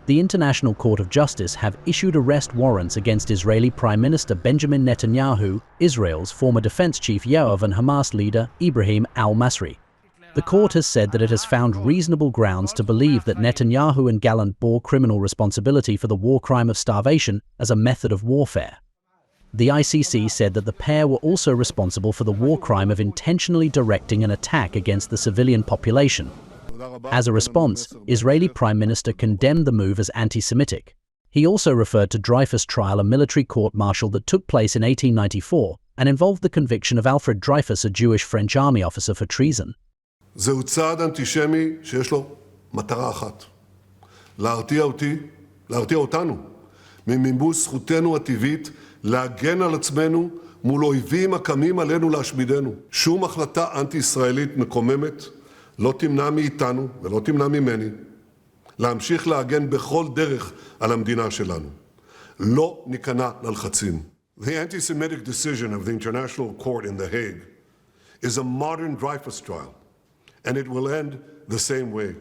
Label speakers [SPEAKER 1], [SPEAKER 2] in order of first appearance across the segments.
[SPEAKER 1] The International Court of Justice have issued arrest warrants against Israeli Prime Minister Benjamin Netanyahu, Israel's former defense chief Yoav and Hamas leader Ibrahim al-Masri. The court has said that it has found reasonable grounds to believe that Netanyahu and Gallant bore criminal responsibility for the war crime of starvation as a method of warfare. The ICC said that the pair were also responsible for the war crime of intentionally directing an attack against the civilian population. As a response, Israeli Prime Minister condemned the move as anti-Semitic. He also referred to Dreyfus' trial, a military court-martial that took place in 1894 and involved the conviction of Alfred Dreyfus, a Jewish French army officer, for treason.
[SPEAKER 2] זהו צעד אנטישמי שיש לו מטרה אחת, להרתיע אותנו ממימוש זכותנו הטבעית להגן על עצמנו מול אויבים הקמים עלינו להשמידנו. שום החלטה אנטי-ישראלית מקוממת לא תמנע מאיתנו ולא תמנע ממני להמשיך להגן בכל דרך על המדינה שלנו. לא ניכנע ללחצים. The anti-Semitic decision of the International Court in The Hague is a modern Dreyfus trial, and it will end the same way.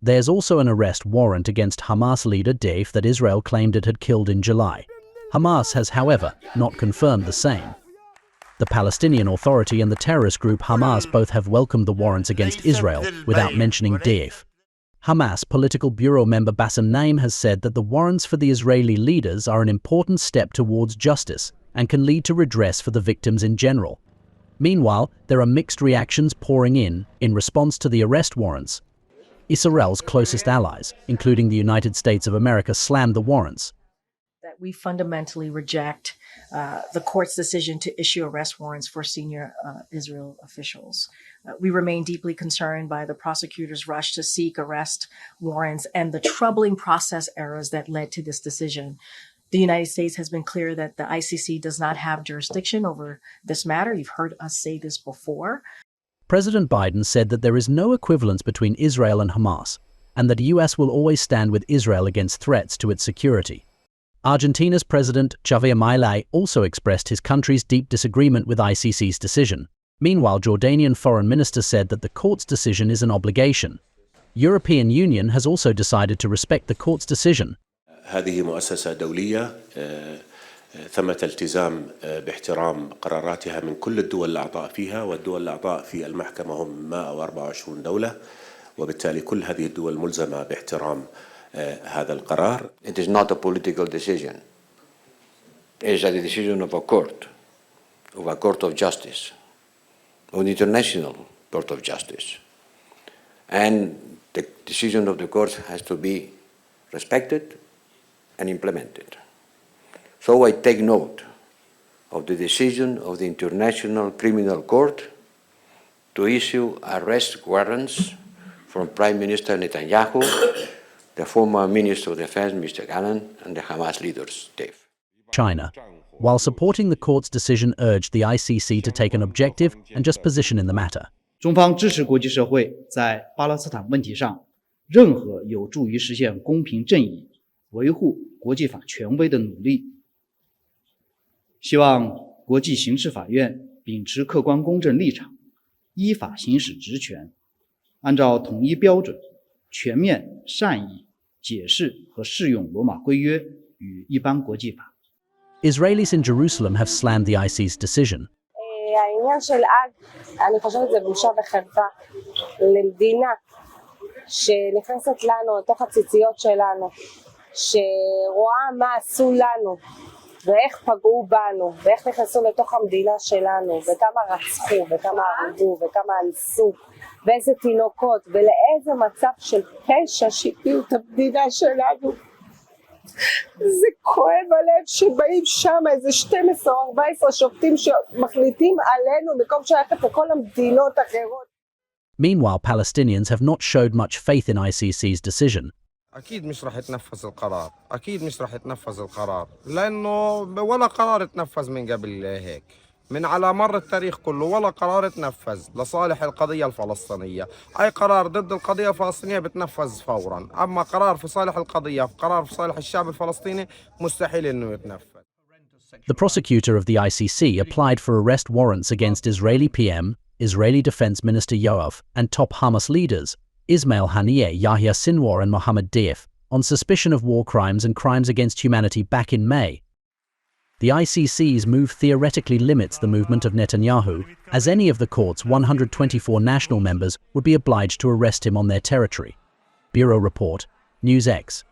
[SPEAKER 1] There's also an arrest warrant against Hamas leader Deif that Israel claimed it had killed in July. Hamas has, however, not confirmed the same. The Palestinian Authority and the terrorist group Hamas both have welcomed the warrants against Israel without mentioning Deif. Hamas Political Bureau member Bassem Naim has said that the warrants for the Israeli leaders are an important step towards justice and can lead to redress for the victims in general. Meanwhile, there are mixed reactions pouring in response to the arrest warrants. Israel's closest allies, including the United States of America, slammed the warrants.
[SPEAKER 3] That we fundamentally reject the court's decision to issue arrest warrants for senior Israel officials. We remain deeply concerned by the prosecutor's rush to seek arrest warrants and the troubling process errors that led to this decision. The United States has been clear that the ICC does not have jurisdiction over this matter. You've heard us say this before.
[SPEAKER 1] President Biden said that there is no equivalence between Israel and Hamas, and that the US will always stand with Israel against threats to its security. Argentina's President Javier Milei also expressed his country's deep disagreement with ICC's decision. Meanwhile, Jordanian Foreign Minister said that the court's decision is an obligation. European Union has also decided to respect the court's decision.
[SPEAKER 4] هذه مؤسسة دولية ثمة التزام باحترام قراراتها من كل الدول الأعضاء فيها، والدول الأعضاء في المحكمة هم 124 دولة، وبالتالي كل هذه الدول ملزمة باحترام هذا القرار.
[SPEAKER 5] It is not a political decision. It is a decision of a court of justice, of the International Court of Justice. And the decision of the court has to be respected and implemented. So I take note of the decision of the International Criminal Court to issue arrest warrants from Prime Minister Netanyahu, the former Minister of Defense, Mr. Gallant, and the Hamas leaders, Deif.
[SPEAKER 1] China, while supporting the court's decision, urged the ICC to take an objective and just position in the matter.
[SPEAKER 6] 中方支持国际社会在巴勒斯坦问题上任何有助于实现公平正义、维护国际法权威的努力。希望国际刑事法院秉持客观公正立场，依法行使职权，按照统一标准，全面善意解释和适用罗马规约与一般国际法。
[SPEAKER 1] Israelis in Jerusalem have slammed the ICC's decision.
[SPEAKER 7] העניין של אני חושבת זה בושה וחרפה למדינה שנכנסת לנו לתוך הציציות שלנו, שרואה מה עשו לנו ואיך פגעו בנו ואיך נכנסו לתוך המדינה שלנו וכמה רצחו וכמה הרגו וכמה אנסו ואיזה תינוקות ולאיזה מצב של פשע שהביאו את המדינה שלנו. זה כואב הלב שבאים שם איזה 12 או 14 שופטים שמחליטים עלינו במקום שייכת לכל המדינות האחרות.
[SPEAKER 1] Meanwhile, Palestinians have not showed much faith in ICC's decision.
[SPEAKER 8] أكيد مش رح يتنفذ القرار، لأنه ولا قرار تنفذ من قبل هيك. من على مر التاريخ كله ولا قرار تنفذ لصالح القضية الفلسطينية. أي قرار ضد القضية الفلسطينية بتنفذ فورا، أما قرار في صالح القضية، قرار في صالح الشعب الفلسطيني مستحيل إنه يتنفذ.
[SPEAKER 1] The prosecutor of the ICC applied for arrest warrants against Israeli PM, Israeli Defence Minister Yoav, and top Hamas leaders, Ismail Haniyeh, Yahya Sinwar and Mohammed Deif, on suspicion of war crimes and crimes against humanity back in May. The ICC's move theoretically limits the movement of Netanyahu, as any of the court's 124 national members would be obliged to arrest him on their territory. Bureau Report, NewsX.